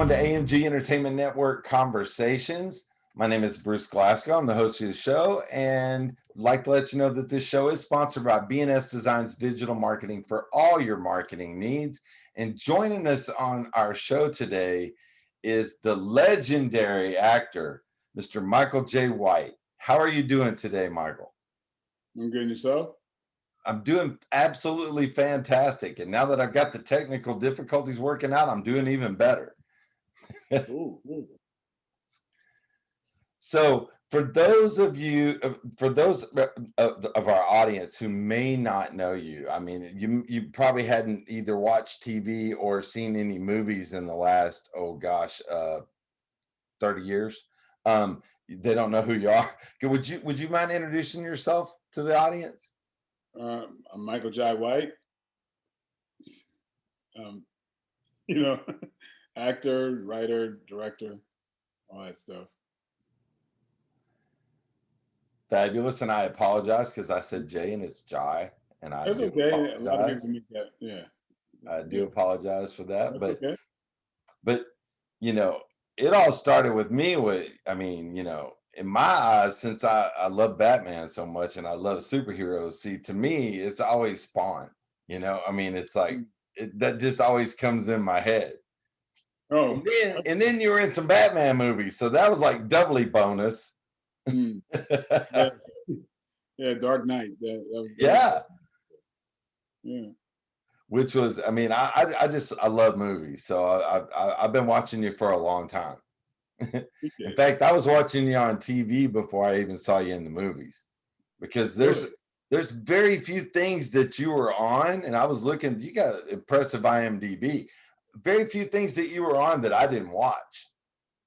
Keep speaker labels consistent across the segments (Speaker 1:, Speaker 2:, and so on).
Speaker 1: everyone to AMG Entertainment Network Conversations. My name is Bruce Glasgow. I'm the host of the show, and I'd like to let you know that this show is sponsored by BNS Designs Digital Marketing for all your marketing needs. And joining us on our show today is the legendary actor, Mr. Michael J. White. How are you doing today, Michael?
Speaker 2: I'm good, yourself?
Speaker 1: I'm doing absolutely fantastic. And now that I've got the technical difficulties working out, I'm doing even better.
Speaker 2: Ooh, ooh.
Speaker 1: So, for those of you, for those of our audience who may not know you, I mean, you probably hadn't either watched TV or seen any movies in the last, 30 years. They don't know who you are. Would you mind introducing yourself to the audience?
Speaker 2: I'm Michael J. White. Um, you know, actor, writer, director, all that stuff.
Speaker 1: Fabulous, and I apologize because I said Jay and it's Jai, and I
Speaker 2: That's
Speaker 1: do
Speaker 2: okay. A lot of people
Speaker 1: apologize.
Speaker 2: make that. Yeah,
Speaker 1: I do
Speaker 2: yeah.
Speaker 1: apologize for that,
Speaker 2: That's okay.
Speaker 1: but you know, it all started with me with, in my eyes, since I love Batman so much and I love superheroes, see, to me, it's always Spawn. It's like
Speaker 2: Mm.
Speaker 1: that just always comes in my head. And
Speaker 2: Oh,
Speaker 1: then and then you were in some Batman movies, so that was like doubly bonus.
Speaker 2: mm. Yeah, yeah. Dark Knight. That was
Speaker 1: Yeah,
Speaker 2: yeah.
Speaker 1: which was, I love movies, so I've been watching you for a long time. In
Speaker 2: Appreciate it.
Speaker 1: fact, I was watching you on TV before I even saw you in the movies because there's
Speaker 2: Really?
Speaker 1: there's very few things that you were on, and I was looking. You got impressive IMDb. Very few things that you were on that I didn't watch.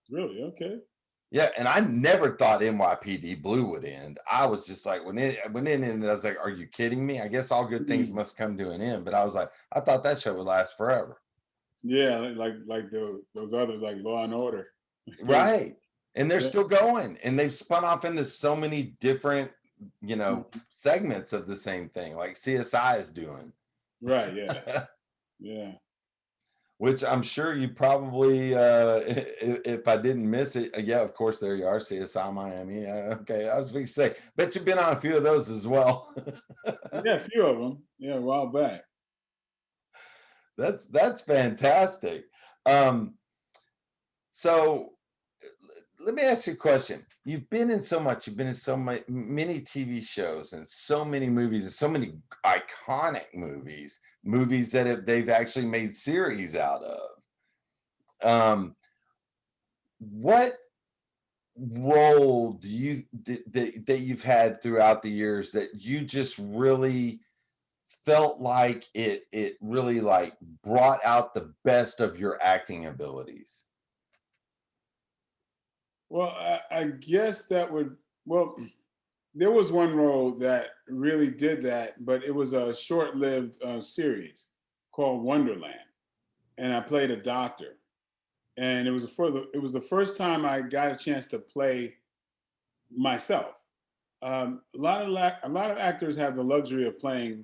Speaker 2: Really? Okay.
Speaker 1: Yeah, and I never thought NYPD Blue would end. I was just like, when it ended, I was like, "Are you kidding me?" I guess all good things
Speaker 2: Mm.
Speaker 1: must come to an end. But I was like, I thought that show would last forever.
Speaker 2: Yeah, like those others like Law and Order. Those.
Speaker 1: Right. And they're
Speaker 2: Yeah.
Speaker 1: still going, and they've spun off into so many different,
Speaker 2: Mhm.
Speaker 1: segments of the same thing, like CSI is doing.
Speaker 2: Right. Yeah. Yeah.
Speaker 1: Which I'm sure you probably, if I didn't miss it, yeah, of course, there you are, CSI Miami. Okay, I was going to say, bet you've been on a few of those as well.
Speaker 2: Yeah. A few of them. Yeah. A while back.
Speaker 1: That's fantastic. Um, so let me ask you a question. You've been in so much, you've been in so many TV shows and so many movies and so many iconic movies that they've actually made series out of. Um, what role do you that you've had throughout the years that you just really felt like it really like brought out the best of your acting abilities?
Speaker 2: Well, I guess that would, well, there was one role that really did that, but it was a short lived series called Wonderland. And I played a doctor. And it was the first time I got a chance to play myself. A lot of actors have the luxury of playing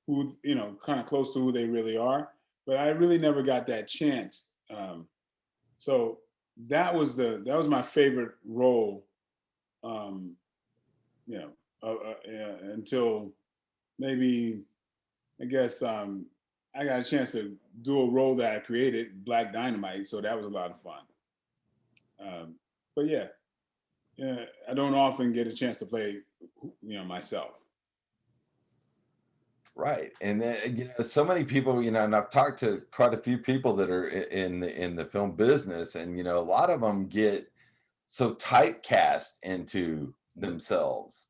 Speaker 2: who, kind of close to who they really are, but I really never got that chance. So that was my favorite role. Um, you know, until maybe I guess I got a chance to do a role that I created, Black Dynamite. So that was a lot of fun. But yeah, yeah, I don't often get a chance to play, myself.
Speaker 1: Right. And then, so many people, and I've talked to quite a few people that are in the film business, and a lot of them get so typecast into themselves,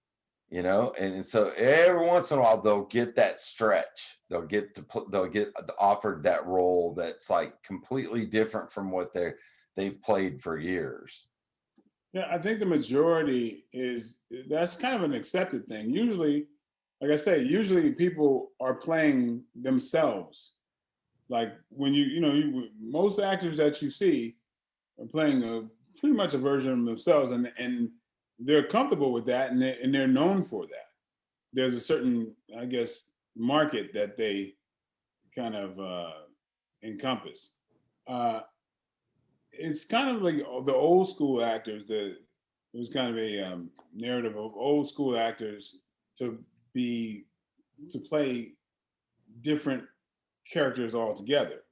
Speaker 1: and so every once in a while they'll get that stretch. They'll get offered that role that's like completely different from what they've played for years.
Speaker 2: Yeah, I think the majority is that's kind of an accepted thing. Usually, like I say, usually people are playing themselves. Like when most actors that you see are playing pretty much a version of themselves, and they're comfortable with that, and they're known for that. There's a certain, I guess, market that they kind of encompass. Uh, it's kind of like the old school actors. That it was kind of a narrative of old school actors to be to play different characters altogether.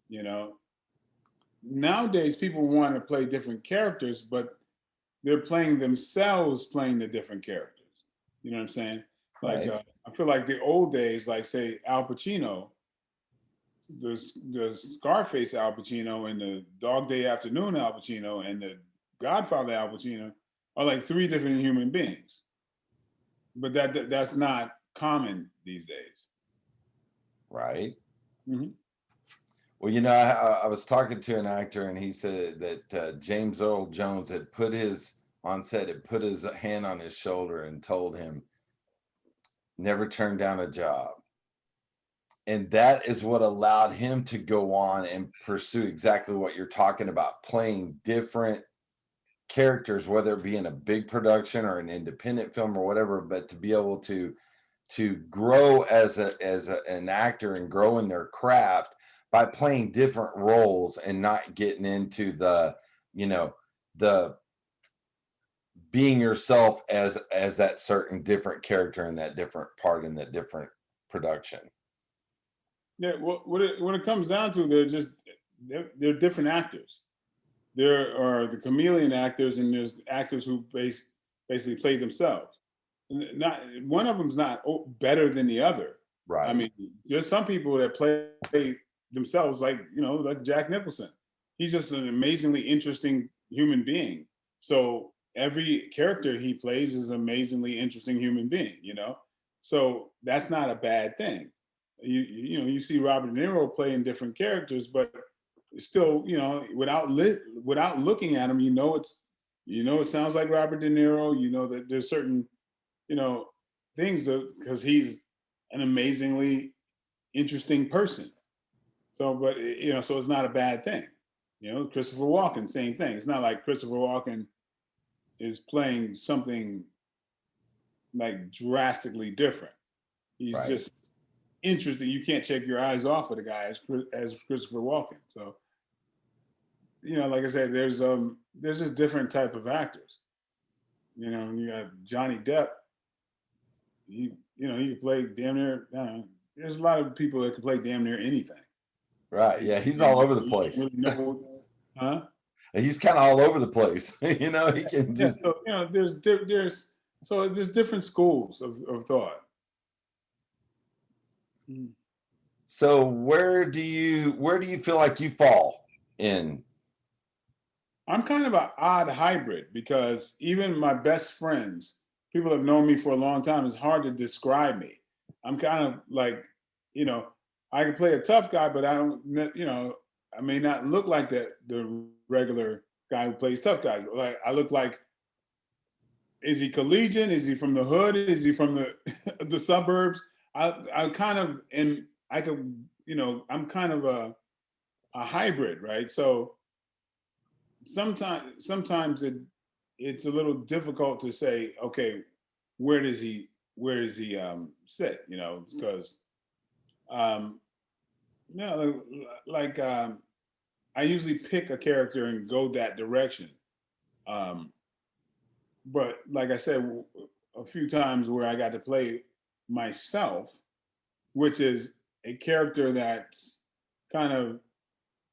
Speaker 2: You know, nowadays people want to play different characters, but they're playing themselves, playing the different characters. You know what I'm saying? Like
Speaker 1: Right.
Speaker 2: I feel like the old days, like say Al Pacino, the Scarface Al Pacino and the Dog Day Afternoon Al Pacino and the Godfather Al Pacino are like three different human beings. But that's not common these days.
Speaker 1: Right.
Speaker 2: Hmm.
Speaker 1: Well, I was talking to an actor, and he said that James Earl Jones had on set, had put his hand on his shoulder and told him, never turn down a job. And that is what allowed him to go on and pursue exactly what you're talking about, playing different characters, whether it be in a big production or an independent film or whatever, but to be able to grow as an actor and grow in their craft by playing different roles and not getting into you know the being yourself as that certain different character in that different part in that different production.
Speaker 2: Yeah, well, when it comes down to, they're different actors. There are the chameleon actors, and there's actors who basically play themselves. Not one of them's not better than the other. I
Speaker 1: Right.
Speaker 2: mean, there's some people that play themselves, like like Jack Nicholson. He's just an amazingly interesting human being. So every character he plays is an amazingly interesting human being. So that's not a bad thing. You see Robert De Niro playing different characters, but still, without looking at him, it sounds like Robert De Niro. You know that there's certain you know things because he's an amazingly interesting person. So, but so it's not a bad thing. Christopher Walken, same thing. It's not like Christopher Walken is playing something like drastically different. He's
Speaker 1: Right.
Speaker 2: just interesting. You can't take your eyes off of the guy as Christopher Walken. So, like I said, there's just different type of actors. You got Johnny Depp. He can play damn near. There's a lot of people that can play damn near anything.
Speaker 1: Right. Yeah, he's all over the
Speaker 2: You don't
Speaker 1: place.
Speaker 2: really know, huh?
Speaker 1: He's kind of all over the place. He can
Speaker 2: Yeah.
Speaker 1: just.
Speaker 2: So there's different schools of thought. Mm.
Speaker 1: So where do you feel like you fall in?
Speaker 2: I'm kind of an odd hybrid because even my best friends, people have known me for a long time. It's hard to describe me. I'm kind of like, you know, I can play a tough guy, but I don't, I may not look like the regular guy who plays tough guys. Like I look like, is he collegiate? Is he from the hood? Is he from the the suburbs? I kind of and I could, I'm kind of a hybrid, right? So sometimes it's a little difficult to say, okay, where does he sit? Because um, like I usually pick a character and go that direction. Um, but like I said, a few times where I got to play myself, which is a character that's kind of,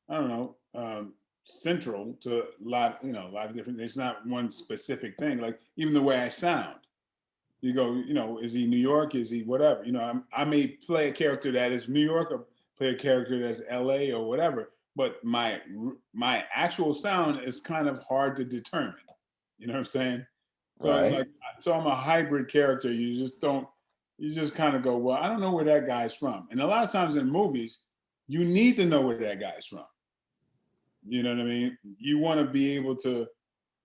Speaker 2: I don't know, central to a lot of different. It's not one specific thing. Like even the way I sound, you go, is he New York? Is he whatever? I may play a character that is New York or play a character that's L.A. or whatever. But my actual sound is kind of hard to determine. You know what I'm saying? So
Speaker 1: Right.
Speaker 2: I'm a hybrid character. You just don't. You just kind of go, well, I don't know where that guy's from. And a lot of times in movies, you need to know where that guy's from. You know what I mean? You want to be able to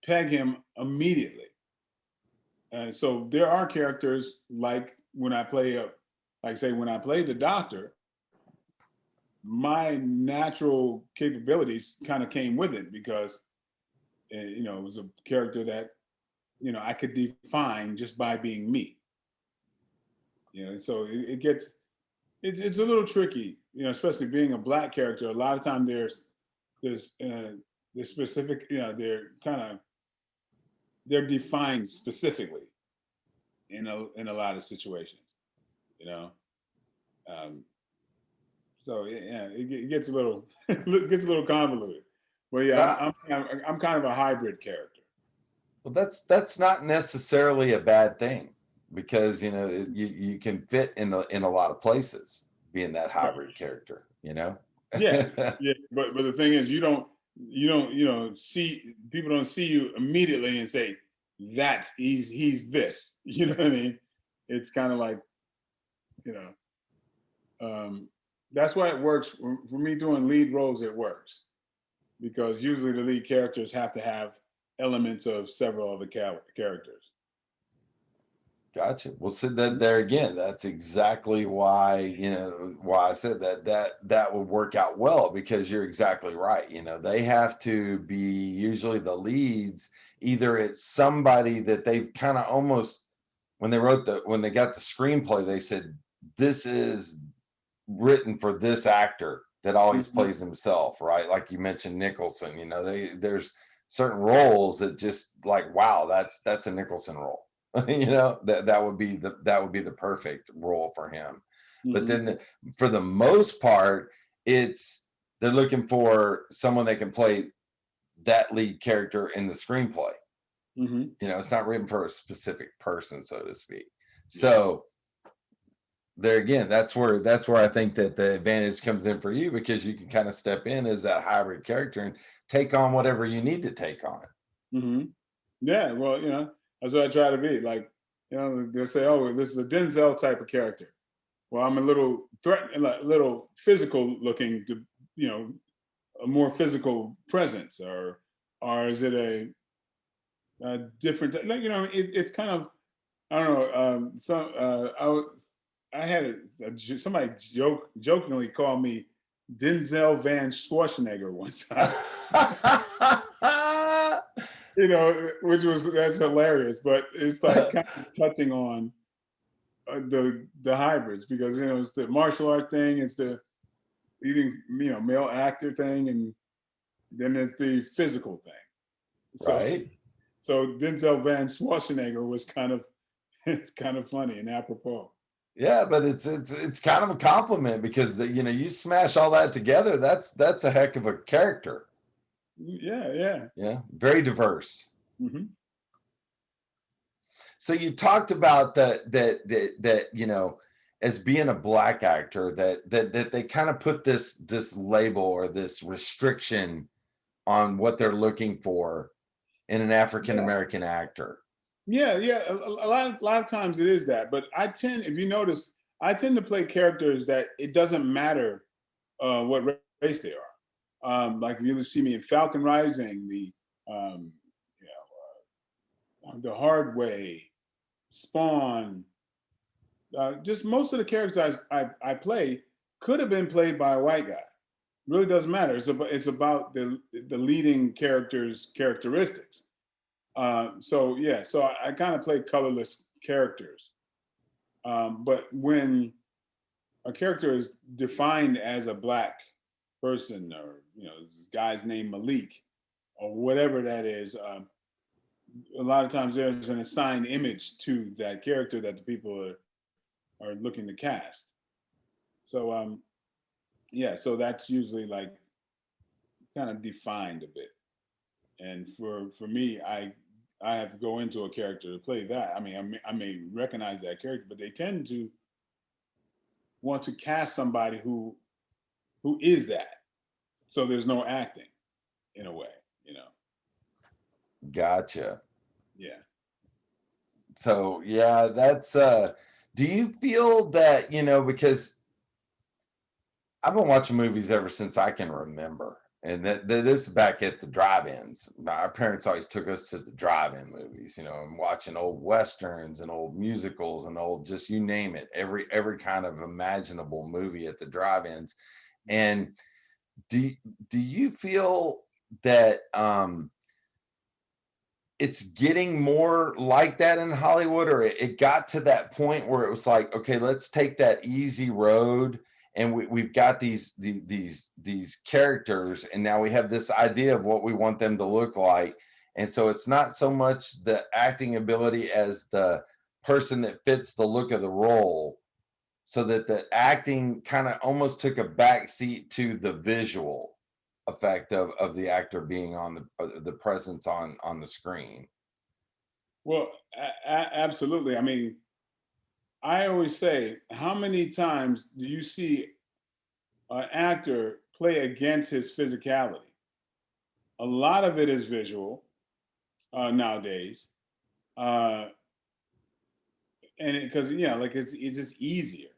Speaker 2: peg him immediately. And so there are characters like when I play when I play the doctor, my natural capabilities kind of came with it because, it was a character that, I could define just by being me. So it's a little tricky, especially being a black character. A lot of time there's they're specific, they're defined specifically in a lot of situations, you know. Um, so yeah, it gets a little gets a little convoluted. But yeah,
Speaker 1: Uh,
Speaker 2: I'm kind of a hybrid character.
Speaker 1: well, that's not necessarily a bad thing because you can fit in a lot of places being that
Speaker 2: Right.
Speaker 1: hybrid character.
Speaker 2: Yeah, yeah. But the thing is, you don't see people don't see you immediately and say that's he's this. You know what I mean? It's kind of like you know. That's why it works for me doing lead roles. It works because usually the lead characters have to have elements of several of the characters.
Speaker 1: Gotcha. Well, so that there again, that's exactly why, why I said that would work out well because you're exactly right. They have to be usually the leads. Either it's somebody that they've kind of almost when they got the screenplay, they said this is written for this actor that always
Speaker 2: Hmm.
Speaker 1: plays himself, right? Like you mentioned Nicholson, there's certain roles that just like, wow, that's a Nicholson role. That would be the perfect role for him. But
Speaker 2: Hmm.
Speaker 1: then for the most part, it's they're looking for someone that can play that lead character in the screenplay.
Speaker 2: Hmm.
Speaker 1: It's not written for a specific person, so to speak.
Speaker 2: Yeah.
Speaker 1: So there again, that's where I think that the advantage comes in for you because you can kind of step in as that hybrid character and take on whatever you need to take on.
Speaker 2: Hmm. Yeah. Well, that's what I try to be. Like, they'll say, "Oh, this is a Denzel type of character." Well, I'm a little threatening, like, little physical looking, to you know, a more physical presence, or is it a different? Like, it's kind of I don't know. I had somebody jokingly call me Denzel Van Schwarzenegger one time. That's hilarious, but it's like kind of touching on the hybrids because it's the martial art thing, it's the leading male actor thing, and then it's the physical thing. So
Speaker 1: Right?
Speaker 2: so Denzel Van Schwarzenegger was kind of it's kind of funny and apropos.
Speaker 1: Yeah, but it's kind of a compliment because you smash all that together. That's a heck of a character.
Speaker 2: Yeah, yeah.
Speaker 1: Yeah, very diverse.
Speaker 2: Hmm.
Speaker 1: So you talked about that as being a black actor that they kind of put this label or this restriction on what they're looking for in an African
Speaker 2: Yeah,
Speaker 1: American actor.
Speaker 2: yeah, yeah. A lot of times it is that, but if you notice, I tend to play characters that it doesn't matter what race they are. Like if you see me in Falcon Rising, um, the Hard Way, Spawn, just most of the characters I play could have been played by a white guy. Really doesn't matter. It's about the leading character's characteristics. So yeah, so I kind of play colorless characters. But when a character is defined as a black person, or this guy's name Malik, or whatever that is, a lot of times there's an assigned image to that character that the people are looking to cast. So yeah, so that's usually like kind of defined a bit. And for me, I have to go into a character to play that. I mean, I may recognize that character, but they tend to want to cast somebody who is that. So there's no acting in a way, you know.
Speaker 1: Gotcha.
Speaker 2: Yeah.
Speaker 1: So yeah, that's do you feel that, because I've been watching movies ever since I can remember. And that this is back at the drive-ins. Our parents always took us to the drive-in movies, and watching old westerns and old musicals and old just you name it, every kind of imaginable movie at the drive-ins. And do do you feel that it's getting more like that in Hollywood, or it got to that point where it was like, okay, let's take that easy road and we've got these characters, and now we have this idea of what we want them to look like. And so it's not so much the acting ability as the person that fits the look of the role, so that the acting kind of almost took a back seat to the visual effect of the actor being on the presence on the screen.
Speaker 2: Well, absolutely. I mean, I always say, how many times do you see an actor play against his physicality? A lot of it is visual nowadays, uh, and because like it's just easier.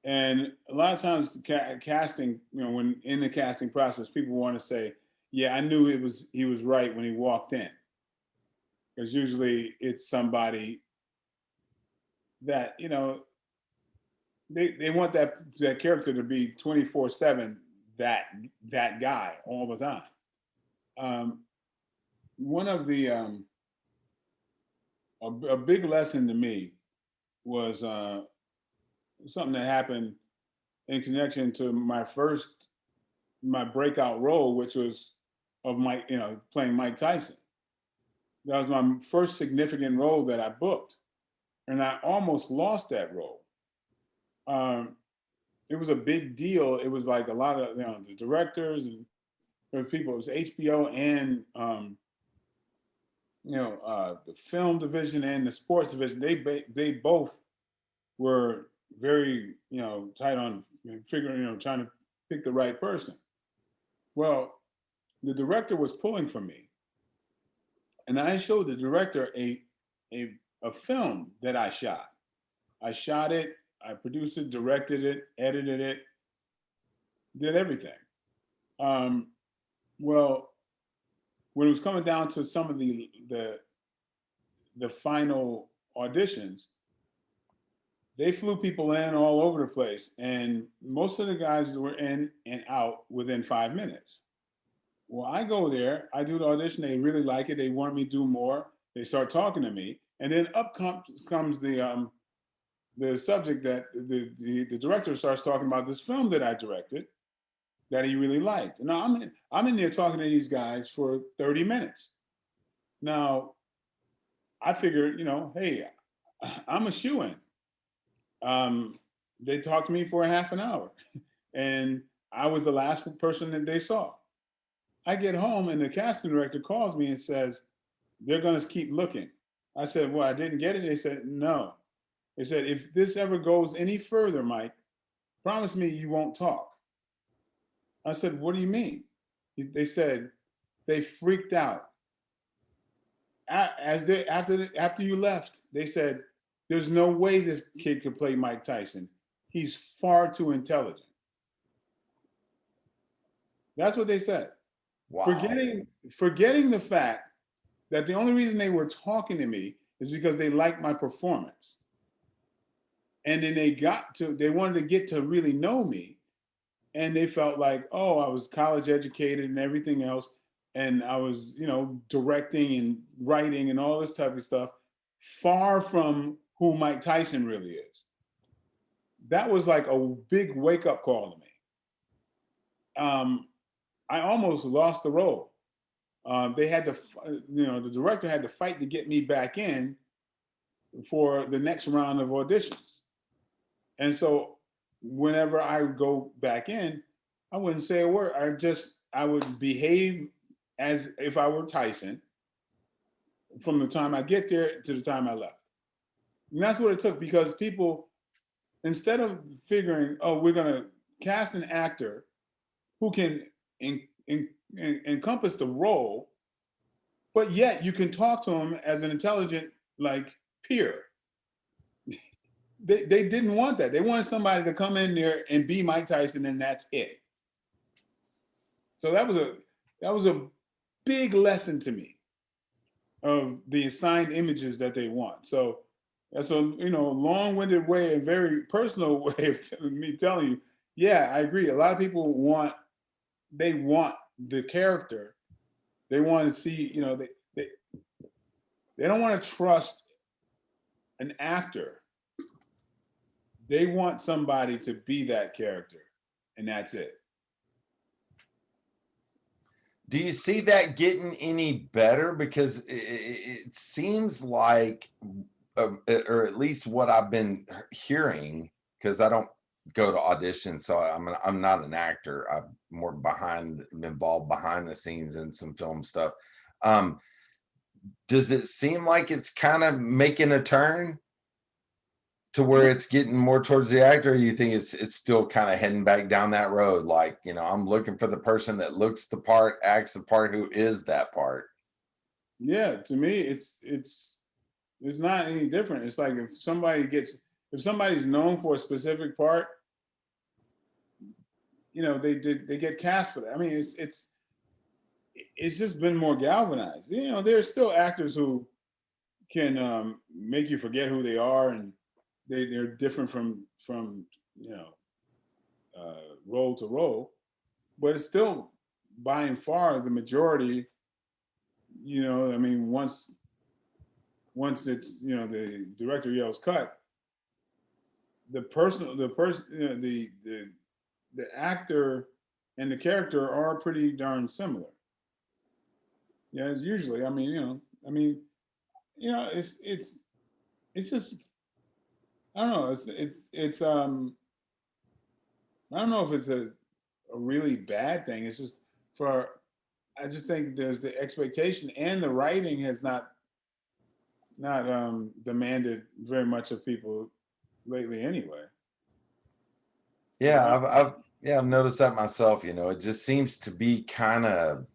Speaker 2: And a lot of times, casting, when in the casting process, people want to say, "Yeah, I knew he was right when he walked in," because usually it's somebody that they want that character to be 24/7 that guy all the time. Um, one of the a big lesson to me was something that happened in connection to my breakout role, which was of Mike, playing Mike Tyson. That was my first significant role that I booked, and I almost lost that role. Um, it was a big deal. It was like a lot of the directors and there were people. It was HBO and the film division and the sports division. They both were very tight on figuring trying to pick the right person. Well, the director was pulling for me, and I showed the director a a film that I shot. I shot it. I produced it, directed it, edited it, did everything. Um, well, when it was coming down to some of the final auditions, they flew people in all over the place, and most of the guys were in and out within 5 minutes. Well, I go there, I do the audition, they really like it, they want me to do more. They start talking to me, and then up comes the subject that the director starts talking about this film that I directed that he really liked. Now I'm in there talking to these guys for 30 minutes. Now I figured, hey, I'm a shoo-in. They talked to me for a half an hour, and I was the last person that they saw. I get home, and the casting director calls me and says they're going to keep looking. I said, "Well, I didn't get it." They said, "No." They said, "If this ever goes any further, Mike, promise me you won't talk." I said, "What do you mean?" They said they freaked out. After you left, they said, "There's no way this kid could play Mike Tyson. He's far too intelligent." That's what they said.
Speaker 1: Wow.
Speaker 2: Forgetting the fact that the only reason they were talking to me is because they liked my performance. And then they wanted to get to really know me. And they felt like, oh, I was college educated and everything else. And I was, directing and writing and all this type of stuff, far from who Mike Tyson really is. That was like a big wake up call to me. I almost lost the role. They had to, the director had to fight to get me back in for the next round of auditions. And so whenever I would go back in, I wouldn't say a word. I would behave as if I were Tyson from the time I get there to the time I left. And that's what it took, because people, instead of figuring, oh, we're going to cast an actor who can encompass the role, but yet you can talk to him as an intelligent, like, peer. They didn't want that. They wanted somebody to come in there and be Mike Tyson, and that's it. So that was a big lesson to me of the assigned images that they want. So that's a long-winded way, a very personal way of me telling you, yeah, I agree. A lot of people want the character. They want to see, they don't want to trust an actor. They want somebody to be that character, and that's it.
Speaker 1: Do you see that getting any better? Because it seems like, or at least what I've been hearing, because I don't go to auditions, so I'm not an actor. I'm more involved behind the scenes in some film stuff. Um, does it seem like it's kind of making a turn to where it's getting more towards the actor? Or you think it's still kind of heading back down that road? Like, I'm looking for the person that looks the part, acts the part, who is that part.
Speaker 2: Yeah, to me, it's not any different. It's like if somebody's known for a specific part, they get cast for that. I mean, it's just been more galvanized. There's still actors who can make you forget who they are, and they're different from role to role, but it's still by and far the majority. I mean, once it's the director yells cut, the actor and the character are pretty darn similar. Yeah, it's usually. It's just, I don't know. It's I don't know if it's a really bad thing. It's just for I just think there's the expectation, and the writing has not demanded very much of people lately anyway.
Speaker 1: Yeah, I've noticed that myself. It just seems to be kind of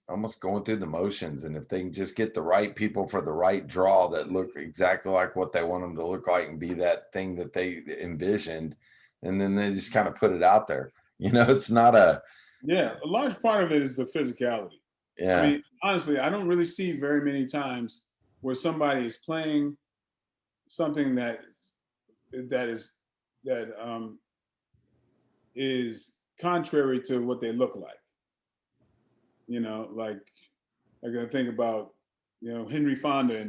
Speaker 1: almost going through the motions, and if they can just get the right people for the right draw that look exactly like what they want them to look like and be that thing that they envisioned, and then they just kind of put it out there. It's not a
Speaker 2: Yeah, a large part of it is the physicality. I
Speaker 1: yeah.
Speaker 2: mean, honestly, I don't really see very many times where somebody is playing something that is that is contrary to what they look like. Like I gotta think about Henry Fonda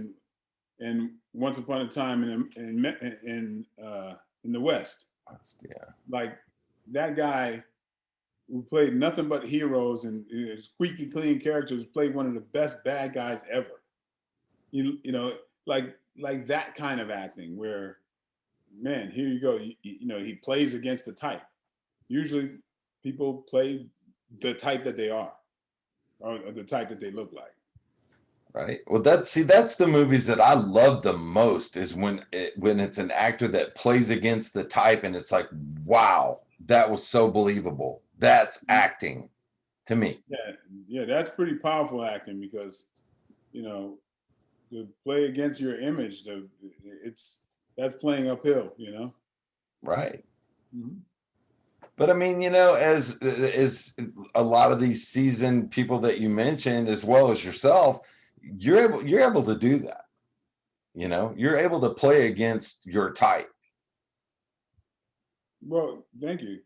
Speaker 2: and Once Upon a Time in the West.
Speaker 1: Yeah.
Speaker 2: Like that guy who played nothing but heroes and squeaky clean characters, played one of the best bad guys ever. Like that kind of acting where, man, here you go. He plays against the type. Usually, people play the type that they are, or the type that they look like.
Speaker 1: Right. Well, that's the movies that I love the most, is when it's an actor that plays against the type, and it's like, wow, that was so believable. That's acting to me.
Speaker 2: Yeah, that's pretty powerful acting, because to play against your image, that's playing uphill.
Speaker 1: Right.
Speaker 2: Mhm.
Speaker 1: But I mean, as a lot of these seasoned people that you mentioned, as well as yourself, you're able to do that. You're able to play against your type.
Speaker 2: Well, thank you.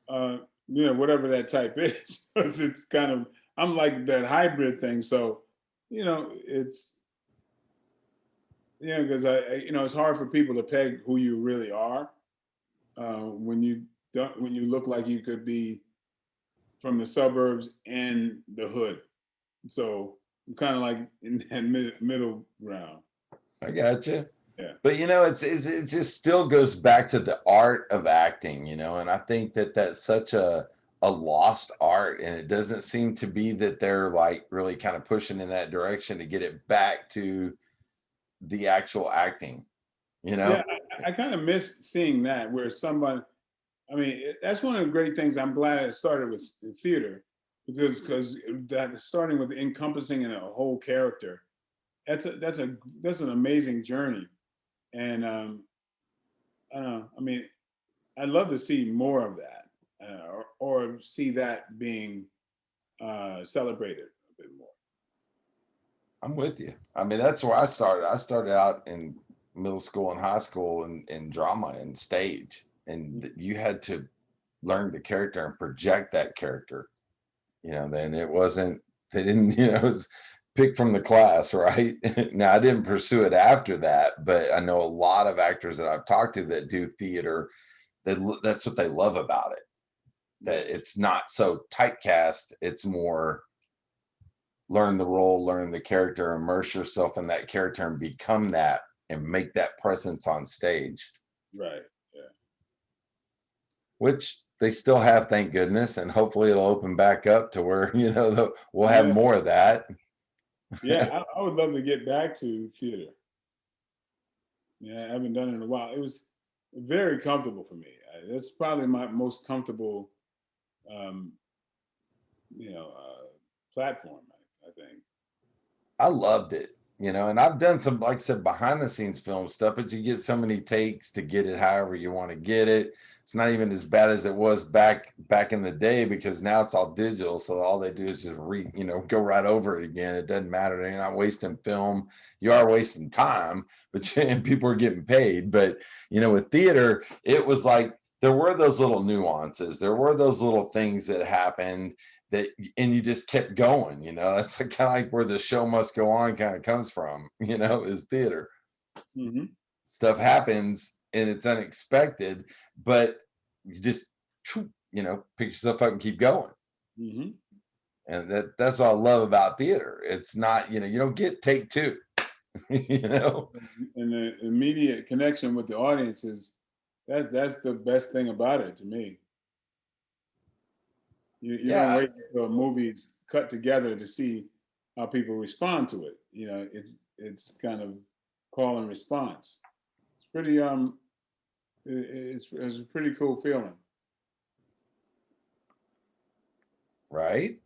Speaker 2: Whatever that type is, 'cause it's kind of, I'm like that hybrid thing. So, it's because it's hard for people to peg who you really are when you don't when you look like you could be from the suburbs and the hood. So I'm kind of like in that middle ground.
Speaker 1: I got you.
Speaker 2: Yeah.
Speaker 1: But it just still goes back to the art of acting, and I think that that's such a lost art, and it doesn't seem to be that they're like really kind of pushing in that direction to get it back to the actual acting, you
Speaker 2: Yeah,
Speaker 1: know?
Speaker 2: I kind of missed seeing that where somebody. I mean, that's one of the great things. I'm glad it started with theater, because that starting with encompassing in a whole character. That's an amazing journey, and I don't know. I mean, I'd love to see more of that, or see that being celebrated a bit more.
Speaker 1: I'm with you. I mean, that's where I started. I started out in middle school and high school in drama and stage, and you had to learn the character and project that character. Then it wasn't, they didn't, pick from the class, right? Now, I didn't pursue it after that, but I know a lot of actors that I've talked to that do theater, that's what they love about it. That it's not so typecast, it's more learn the role, learn the character, immerse yourself in that character and become that and make that presence on stage,
Speaker 2: Right. Yeah.
Speaker 1: which they still have, thank goodness. And hopefully it'll open back up to where, we'll have
Speaker 2: Yeah.
Speaker 1: more of that.
Speaker 2: Yeah. I would love to get back to theater. Yeah, I haven't done it in a while. It was very comfortable for me. That's probably my most comfortable, um, you know, platform. I think.
Speaker 1: I loved it, and I've done some, like I said, behind the scenes film stuff, but you get so many takes to get it however you want to get it. It's not even as bad as it was back in the day because now it's all digital. So all they do is just go right over it again. It doesn't matter. They're not wasting film. You are wasting time, but and people are getting paid. But with theater, it was like there were those little nuances. There were those little things that happened that, and you just kept going. That's kind of like where the show must go on kind of comes from. Is theater.
Speaker 2: Hmm.
Speaker 1: Stuff happens and it's unexpected, but you just pick yourself up and keep going.
Speaker 2: Hmm.
Speaker 1: And that's what I love about theater. It's not, you don't get take two. you know
Speaker 2: And the immediate connection with the audience is that's the best thing about it to me. You don't
Speaker 1: yeah,
Speaker 2: wait until a movie's cut together to see how people respond to it. It's kind of call and response. It's pretty it's a pretty cool feeling.
Speaker 1: right.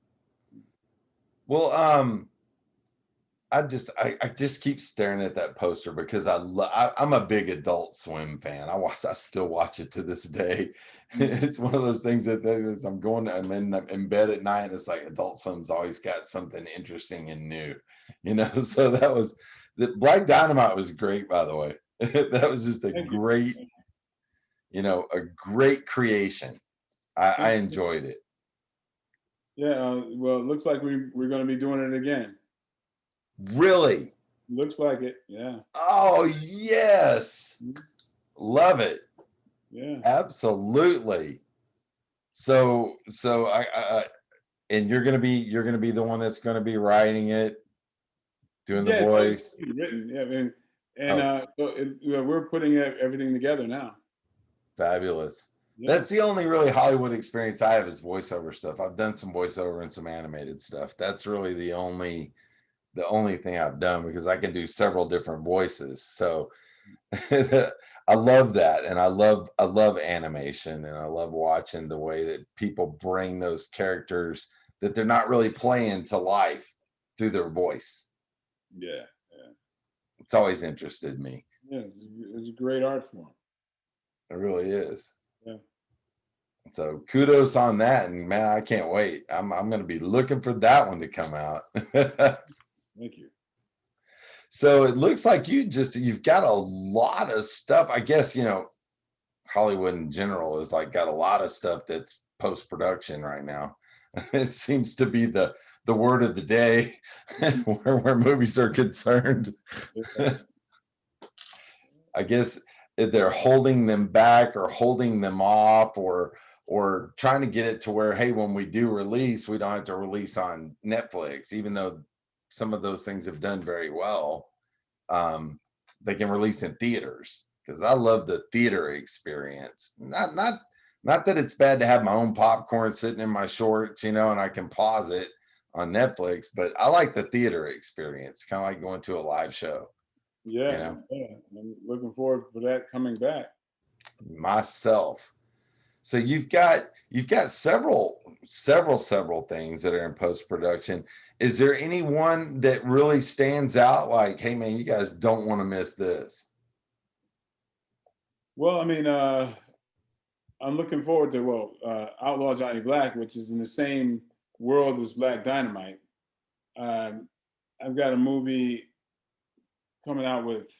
Speaker 1: Well, I just keep staring at that poster because I'm a big Adult Swim fan. I still watch it to this day.
Speaker 2: Mhm.
Speaker 1: It's one of those things that I'm in bed at night and it's like Adult Swim's always got something interesting and new, So that was the Black Dynamite was great, by the way. That was just
Speaker 2: Thank you.
Speaker 1: a great creation. I
Speaker 2: Thank you.
Speaker 1: enjoyed it.
Speaker 2: Yeah. Well, it looks like we're going to be doing it again.
Speaker 1: Really?
Speaker 2: Looks like it. Yeah.
Speaker 1: Oh yes.
Speaker 2: Mhm.
Speaker 1: Love it.
Speaker 2: Yeah.
Speaker 1: Absolutely. So and you're gonna be the one that's gonna be writing it, doing the
Speaker 2: Yeah. It's already
Speaker 1: voice.
Speaker 2: written. Yeah. And
Speaker 1: Oh,
Speaker 2: we're putting everything together now.
Speaker 1: fabulous.
Speaker 2: Yeah.
Speaker 1: That's the only really Hollywood experience I have is voiceover stuff. I've done some voiceover and some animated stuff. That's really the only thing I've done because I can do several different voices. So I love that, and I love animation, and I love watching the way that people bring those characters that they're not really playing to life through their voice.
Speaker 2: Yeah. Yeah.
Speaker 1: It's always interested me.
Speaker 2: Yeah. It's a great art form.
Speaker 1: It really is.
Speaker 2: Yeah.
Speaker 1: So kudos on that, and man, I can't wait. I'm going to be looking for that one to come out.
Speaker 2: Thank you.
Speaker 1: So it looks like you've got a lot of stuff. I guess Hollywood in general is like got a lot of stuff that's post production right now. It seems to be the word of the day where movies are concerned.
Speaker 2: Yeah.
Speaker 1: I guess they're holding them back or holding them off or trying to get it to where, hey, when we do release, we don't have to release on Netflix, even though some of those things have done very well. Um, they can release in theaters because I love the theater experience. Not that it's bad to have my own popcorn sitting in my shorts, and I can pause it on Netflix, but I like the theater experience, kind of like going to a live show, you
Speaker 2: Yeah.
Speaker 1: know,
Speaker 2: Yeah. I'm looking forward for that coming back.
Speaker 1: myself. So you've got several things that are in post production. Is there any one that really stands out? Like, hey man, you guys don't want to miss this.
Speaker 2: Well, I'm looking forward to Outlaw Johnny Black, which is in the same world as Black Dynamite. Um, I've got a movie coming out with.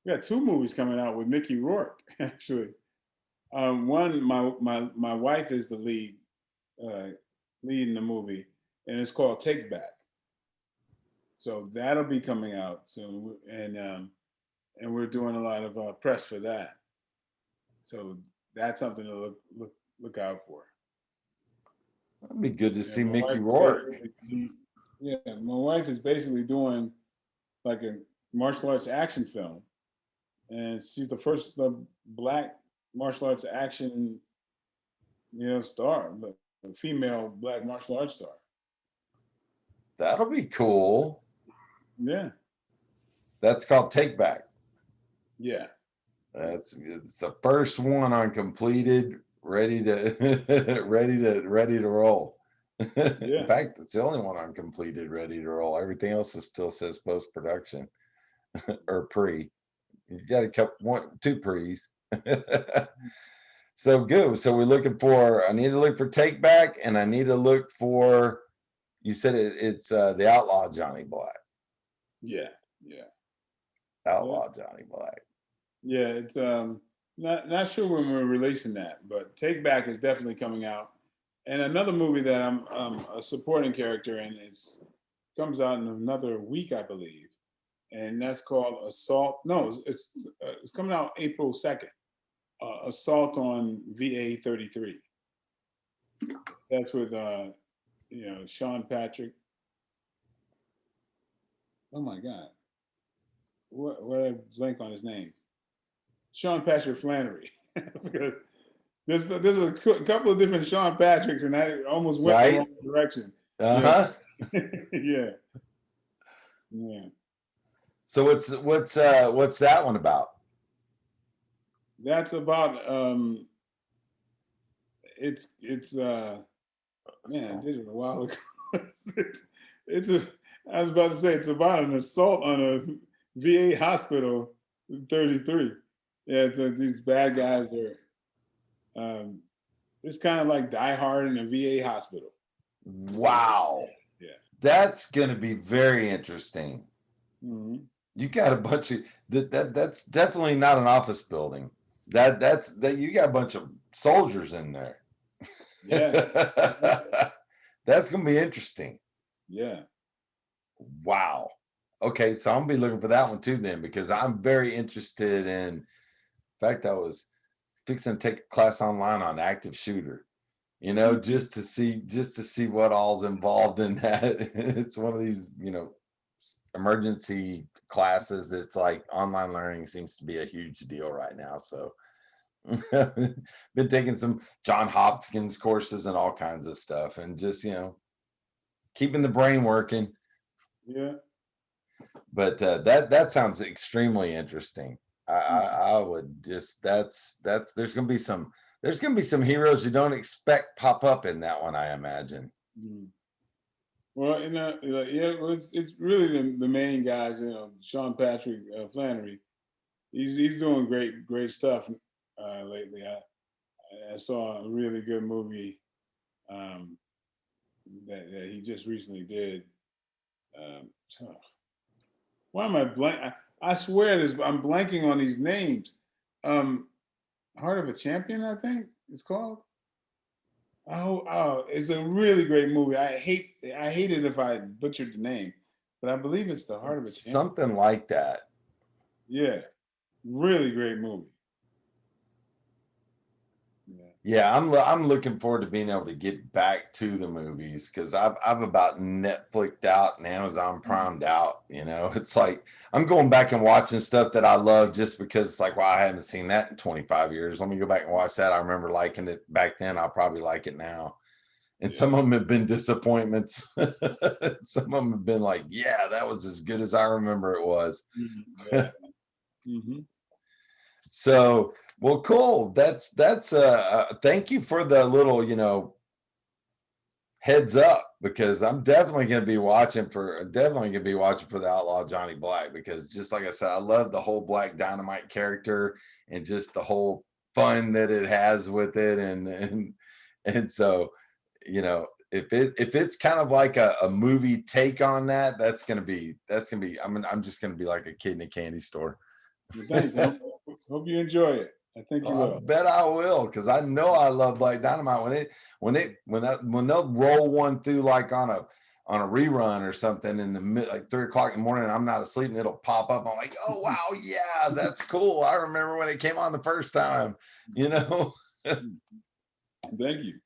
Speaker 2: We got two movies coming out with Mickey Rourke. Actually, one my wife is the lead in the movie, and it's called Take Back. So that'll be coming out soon, and we're doing a lot of press for that. So that's something to look out for.
Speaker 1: It'd be good to
Speaker 2: Yeah,
Speaker 1: see
Speaker 2: my
Speaker 1: Mickey
Speaker 2: wife
Speaker 1: Rourke.
Speaker 2: yeah, my wife is basically doing like a martial arts action film, and she's the first black martial arts action, star, a female black martial arts star.
Speaker 1: That'll be cool.
Speaker 2: Yeah,
Speaker 1: That's called Take Back.
Speaker 2: yeah,
Speaker 1: It's the first one on completed, ready to ready to roll. In
Speaker 2: yeah.
Speaker 1: fact, it's the only one on completed, ready to roll. Everything else is still says post production or pre. You got a couple, two pre's. So good. So we're looking for. I need to look for Take Back, and I need to look for. You said it's the Outlaw Johnny Black.
Speaker 2: Yeah, yeah, yeah,
Speaker 1: Outlaw Johnny Black.
Speaker 2: yeah. It's not sure when we're releasing that, but Take Back is definitely coming out. And another movie that I'm a supporting character in, it's comes out in another week, I believe, and that's called Assault. No, it's coming out April 2nd. Assault on VA 33. That's with Sean Patrick. Oh my God, what I blank on his name? Sean Patrick Flannery. Because there's a couple of different Sean Patricks, and I almost went the
Speaker 1: Right?
Speaker 2: wrong direction. Yeah,
Speaker 1: Uh-huh.
Speaker 2: yeah, yeah.
Speaker 1: So what's that one about?
Speaker 2: That's about it's man, I did it a while ago. it's a I was about to say it's about an assault on a VA hospital in 33. Yeah, these bad guys are it's kind of like Die Hard in a VA hospital.
Speaker 1: Wow.
Speaker 2: Yeah.
Speaker 1: That's gonna be very interesting.
Speaker 2: Hmm.
Speaker 1: You got a bunch of that's definitely not an office building. That's you got a bunch of soldiers in there.
Speaker 2: Yeah.
Speaker 1: That's gonna be interesting.
Speaker 2: Yeah.
Speaker 1: Wow. Okay, so I'm gonna be looking for that one too then because I'm very interested in fact I was fixing to take a class online on active shooter,
Speaker 2: Mhm.
Speaker 1: just to see what all's involved in that. It's one of these, emergency classes. It's like online learning seems to be a huge deal right now. So been taking some John Hopkins courses and all kinds of stuff and just, keeping the brain working.
Speaker 2: Yeah.
Speaker 1: But that sounds extremely interesting.
Speaker 2: Mhm.
Speaker 1: I would just that's there's gonna be some heroes you don't expect pop up in that one, I imagine.
Speaker 2: Mhm. Well, yeah, well, it's really the main guys. Sean Patrick Flannery. He's doing great stuff lately. I saw a really good movie um, that he just recently did. So, why am I blank? I swear this, I'm blanking on these names. Um, Heart of a Champion, I think it's called. Oh, it's a really great movie. I hate it if I butchered the name, but I believe it's The Heart of a Champion.
Speaker 1: Something like that.
Speaker 2: Yeah, really great movie. Yeah.
Speaker 1: Yeah, I'm looking forward to being able to get back to the movies because I've about Netflixed out and Amazon
Speaker 2: Mhm.
Speaker 1: Primed out. It's like I'm going back and watching stuff that I love just because it's like, well, I haven't seen that in 25 years. Let me go back and watch that. I remember liking it back then. I'll probably like it now. And
Speaker 2: Yeah.
Speaker 1: some of them have been disappointments. Some of them have been like, yeah, that was as good as I remember it was.
Speaker 2: Mhm. Yeah. Hmm.
Speaker 1: So, well, cool. That's thank you for the little, heads up because I'm definitely gonna be watching for the Outlaw Johnny Black because just like I said, I love the whole Black Dynamite character and just the whole fun that it has with it and so if it's kind of like a movie take on that, I'm just gonna be like a kid in a candy store.
Speaker 2: Well, thanks. Hope you enjoy it. I think
Speaker 1: Oh,
Speaker 2: you
Speaker 1: I
Speaker 2: will.
Speaker 1: bet I will, because I know I love Black Dynamite when they'll roll one through like on a rerun or something in the like 3 o'clock in the morning, and I'm not asleep, and it'll pop up. I'm like, oh wow, yeah, that's cool. I remember when it came on the first time, you know.
Speaker 2: Thank you.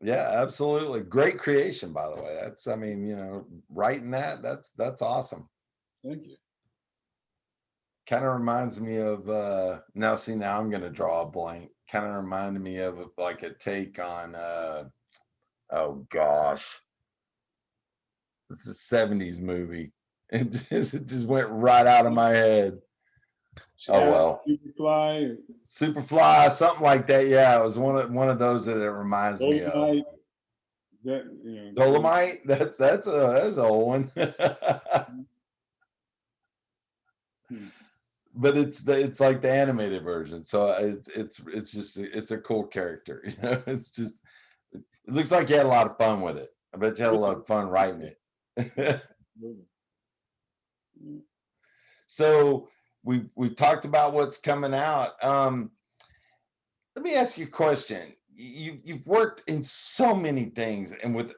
Speaker 1: Yeah, absolutely. Great creation, by the way. That's, I mean, writing that's awesome.
Speaker 2: Thank you.
Speaker 1: Kind of reminds me of now see, now I'm gonna draw a blank. Kind of reminded me of like a take on oh gosh, it's a 70s movie. It just went right out of my head. Oh
Speaker 2: Shadow,
Speaker 1: well.
Speaker 2: Superfly,
Speaker 1: Superfly, something like that. Yeah, it was one of those that it reminds me of.
Speaker 2: Dynamite. That
Speaker 1: Dolomite, that's a old one.
Speaker 2: Hmm.
Speaker 1: But it's like the animated version, so it's just it's a cool character. It's just it looks like you had a lot of fun with it. I bet you had a lot of fun writing it.
Speaker 2: Mm.
Speaker 1: So we've talked about what's coming out. Let me ask you a question. You've worked in so many things, and with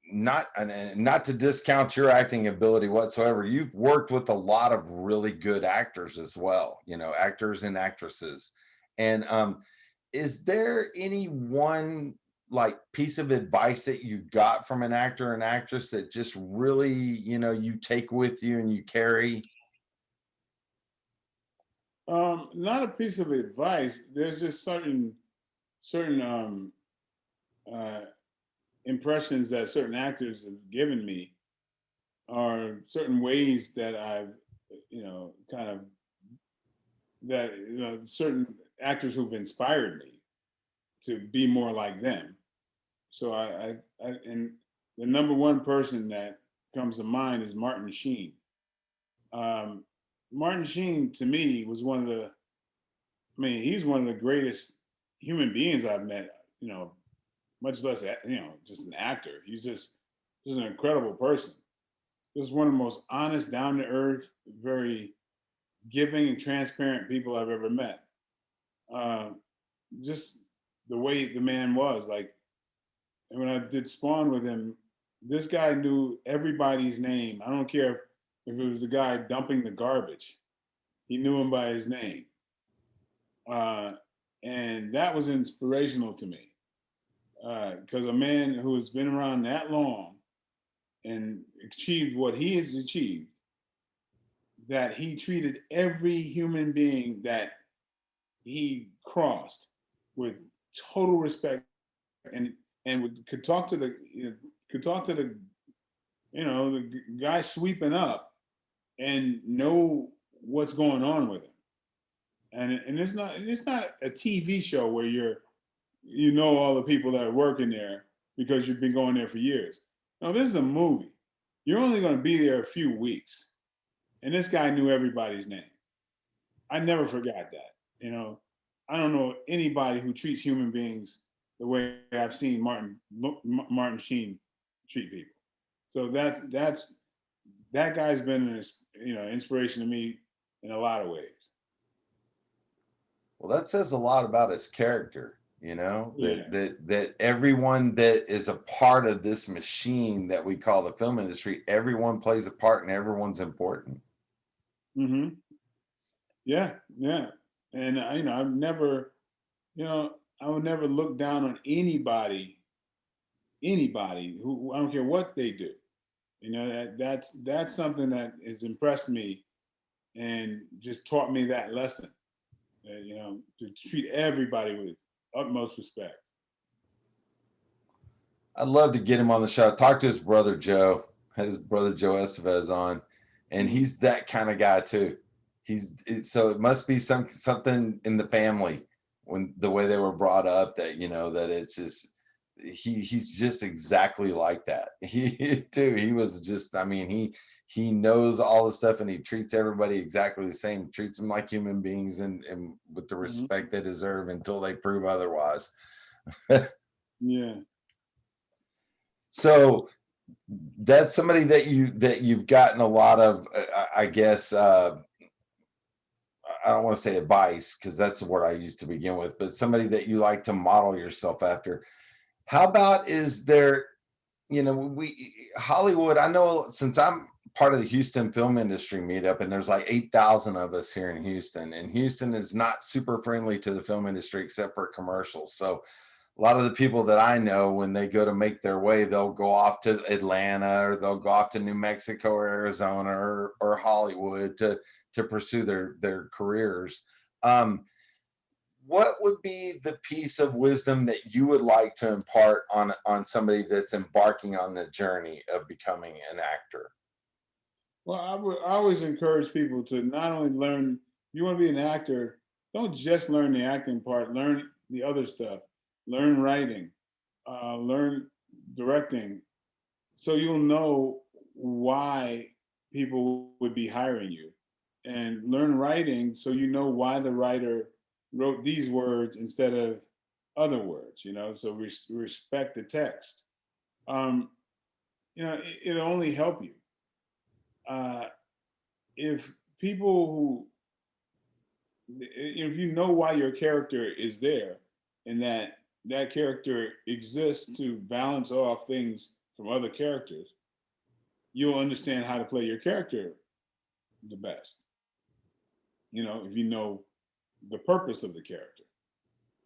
Speaker 1: not and not to discount your acting ability whatsoever, you've worked with a lot of really good actors as well, actors and actresses. And is there any one like piece of advice that you got from an actor and actress that just really, you take with you and you carry?
Speaker 2: Not a piece of advice. There's just certain uh, impressions that certain actors have given me, or certain ways that I've, kind of that certain actors who've inspired me to be more like them. So and the number one person that comes to mind is Martin Sheen. Um, Martin Sheen to me was one of the, he's one of the greatest human beings I've met. Much less just an actor. He's just an incredible person. Just one of the most honest, down to earth, very giving and transparent people I've ever met. Uh, just the way the man was, like, and when I did Spawn with him, this guy knew everybody's name. I don't care if it was the guy dumping the garbage. He knew him by his name. Uh, and that was inspirational to me. Because a man who has been around that long and achieved what he has achieved, that he treated every human being that he crossed with total respect, and could talk to the guy sweeping up and know what's going on with him. And it's not a TV show where all the people that are working there because you've been going there for years. No, this is a movie. You're only going to be there a few weeks, and this guy knew everybody's name. I never forgot that. I don't know anybody who treats human beings the way I've seen Martin Sheen treat people. So that guy's been an inspiration to me in a lot of ways.
Speaker 1: Well, that says a lot about his character,
Speaker 2: Yeah.
Speaker 1: that everyone that is a part of this machine that we call the film industry, everyone plays a part and everyone's important.
Speaker 2: Mm-hmm. Yeah, yeah. And I've never, I would never look down on anybody who, I don't care what they do. That's something that has impressed me and just taught me that lesson. To treat everybody with utmost respect.
Speaker 1: I'd love to get him on the show. Talk to his brother Joe. Had his brother Joe Estevez on, and he's that kind of guy too. So it must be something in the family when the way they were brought up that that it's just he's just exactly like that. He was just, I mean, he knows all the stuff and he treats everybody exactly the same. He treats them like human beings and with the respect they deserve until they prove otherwise.
Speaker 2: Yeah.
Speaker 1: So that's somebody that you've gotten a lot of, I guess. I don't want to say advice because that's the word I used to begin with, but somebody that you like to model yourself after. How about, is there Hollywood, I know since I'm part of the Houston film industry meetup, and there's like 8,000 of us here in Houston, and Houston is not super friendly to the film industry except for commercials. So a lot of the people that I know, when they go to make their way, they'll go off to Atlanta, or they'll go off to New Mexico or Arizona, or Hollywood to pursue their careers. Um, what would be the piece of wisdom that you would like to impart on somebody that's embarking on the journey of becoming an actor?
Speaker 2: Well, I always encourage people to not only learn. You want to be an actor, don't just learn the acting part. Learn the other stuff. Learn writing. Learn directing, so you'll know why people would be hiring you, and learn writing so you know why the writer wrote these words instead of other words. So respect the text. Um, it'll only help you. Uh, if people if you know why your character is there, and that character exists to balance off things from other characters, you'll understand how to play your character the best. If you know the purpose of the character.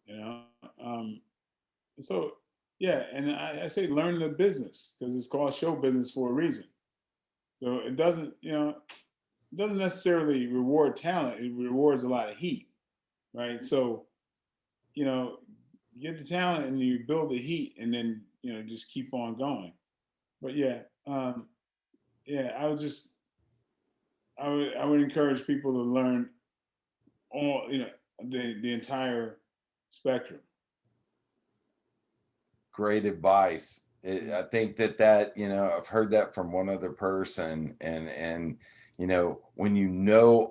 Speaker 2: You know, um, so yeah, and I say learn the business, because it's called show business for a reason. So it doesn't necessarily reward talent; it rewards a lot of heat, right? So you know, get the talent and you build the heat, and then just keep on going. But yeah, I would encourage people to learn all the entire spectrum.
Speaker 1: Great advice. I think that I've heard that from one other person, and when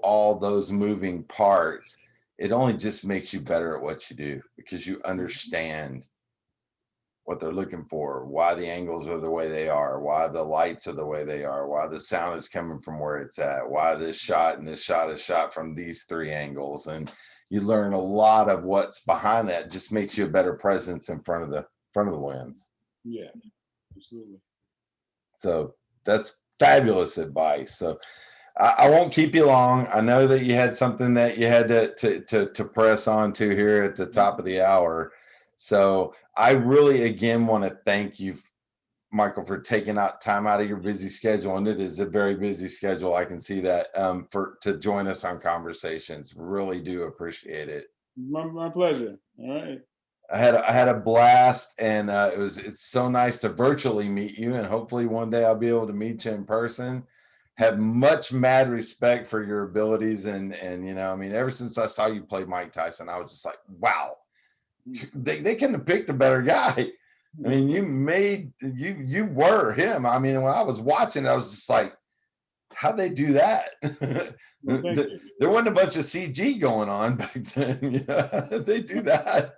Speaker 1: all those moving parts, it only just makes you better at what you do, because you understand what they're looking for, why the angles are the way they are, why the lights are the way they are, why the sound is coming from where it's at, why this shot and this shot is shot from these three angles. And you learn a lot of what's behind that. It just makes you a better presence in front of the lens.
Speaker 2: Yeah, absolutely.
Speaker 1: So that's fabulous advice. So I won't keep you long. I know that you had something that you had to press on to here at the top of the hour. So I really again want to thank you, Michael, for taking out time out of your busy schedule, and it is a very busy schedule. I can see that, for to join us on Conversations. Really do appreciate it.
Speaker 2: My pleasure. All right.
Speaker 1: I had a blast, and it's so nice to virtually meet you, and hopefully one day I'll be able to meet you in person. Have much mad respect for your abilities, and I mean, ever since I saw you play Mike Tyson, I was just like, wow, they couldn't have picked a better guy. I mean, you were him. I mean, when I was watching, I was just like, how'd they do that?
Speaker 2: Well, thank you.
Speaker 1: There wasn't a bunch of CG going on back then. They do that.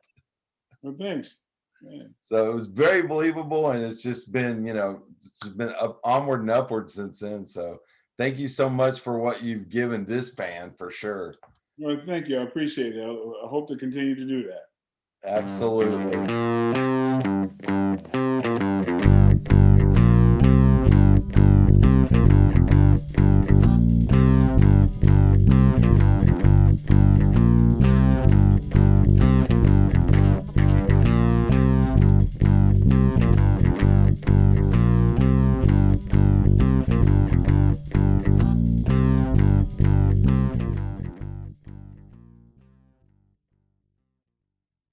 Speaker 2: Well, thanks. Yeah.
Speaker 1: So it was very believable, and it's just been up, onward and upward since then. So thank you so much for what you've given this fan, for sure.
Speaker 2: Well, thank you. I appreciate it. I hope to continue to do that.
Speaker 1: Absolutely.